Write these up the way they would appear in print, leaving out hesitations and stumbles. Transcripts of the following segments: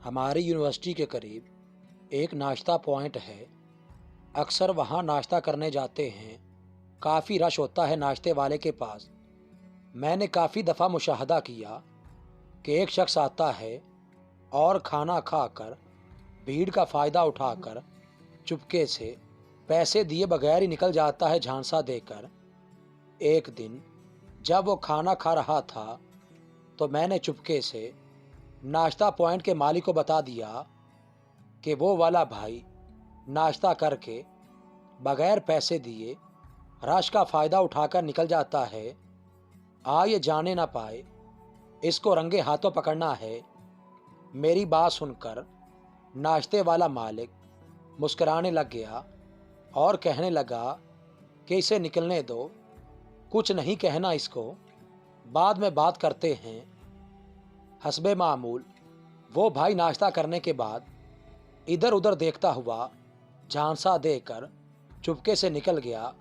हमारी यूनिवर्सिटी के करीब एक नाश्ता पॉइंट है। अक्सर वहाँ नाश्ता करने जाते हैं। काफ़ी रश होता है नाश्ते वाले के पास। मैंने काफ़ी दफ़ा मुशाहदा किया कि एक शख्स आता है और खाना खाकर भीड़ का फ़ायदा उठाकर चुपके से पैसे दिए बगैर ही निकल जाता है झांसा देकर। एक दिन जब वो खाना खा रहा था तो मैंने चुपके से नाश्ता पॉइंट के मालिक को बता दिया कि वो वाला भाई नाश्ता करके बगैर पैसे दिए रश का फ़ायदा उठाकर निकल जाता है। ये जाने ना पाए, इसको रंगे हाथों पकड़ना है। मेरी बात सुनकर नाश्ते वाला मालिक मुस्कुराने लग गया और कहने लगा कि इसे निकलने दो, कुछ नहीं कहना इसको, बाद में बात करते हैं। हस्बे मामूल वो भाई नाश्ता करने के बाद इधर उधर देखता हुआ झांसा देकर चुपके से निकल गया।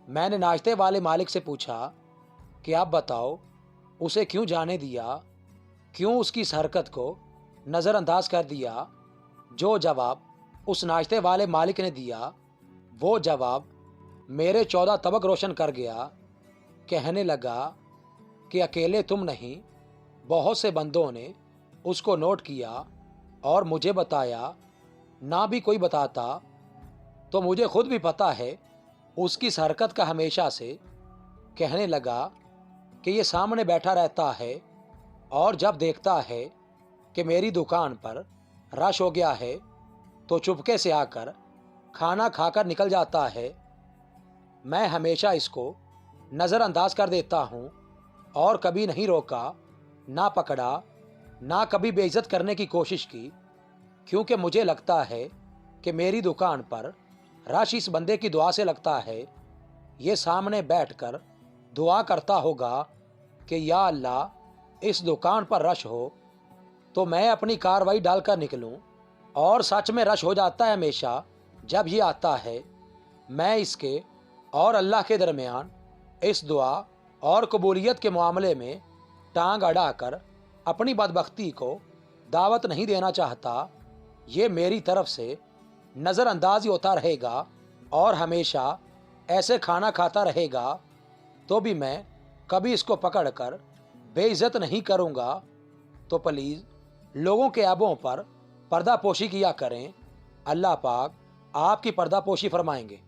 मैंने नाश्ते वाले मालिक से पूछा कि आप बताओ उसे क्यों जाने दिया, क्यों उसकी इस हरकत को नज़रअंदाज कर दिया। जो जवाब उस नाश्ते वाले मालिक ने दिया वो जवाब मेरे 14 तबक रोशन कर गया। कहने लगा कि अकेले तुम नहीं, बहुत से बंदों ने उसको नोट किया और मुझे बताया। ना भी कोई बताता तो मुझे खुद भी पता है उसकी इस हरकत का हमेशा से। कहने लगा कि ये सामने बैठा रहता है और जब देखता है कि मेरी दुकान पर रश हो गया है तो चुपके से आकर खाना खाकर निकल जाता है। मैं हमेशा इसको नज़रअंदाज कर देता हूँ और कभी नहीं रोका, ना पकड़ा, ना कभी बेइज्जत करने की कोशिश की, क्योंकि मुझे लगता है कि मेरी दुकान पर रश इस बंदे की दुआ से लगता है। ये सामने बैठकर दुआ करता होगा कि या अल्लाह इस दुकान पर रश हो तो मैं अपनी कार्रवाई डालकर निकलूं। और सच में रश हो जाता है हमेशा जब ये आता है। मैं इसके और अल्लाह के दरमियान इस दुआ और कबूलियत के मामले में टांग अड़ाकर अपनी बदबख्ती को दावत नहीं देना चाहता। ये मेरी तरफ से नज़रअंदाज ही होता रहेगा और हमेशा ऐसे खाना खाता रहेगा तो भी मैं कभी इसको पकड़कर बेइज्जत नहीं करूँगा। तो प्लीज़ लोगों के ऐबों पर पर्दा पोशी किया करें। अल्लाह पाक आपकी पर्दा पोशी फरमाएंगे।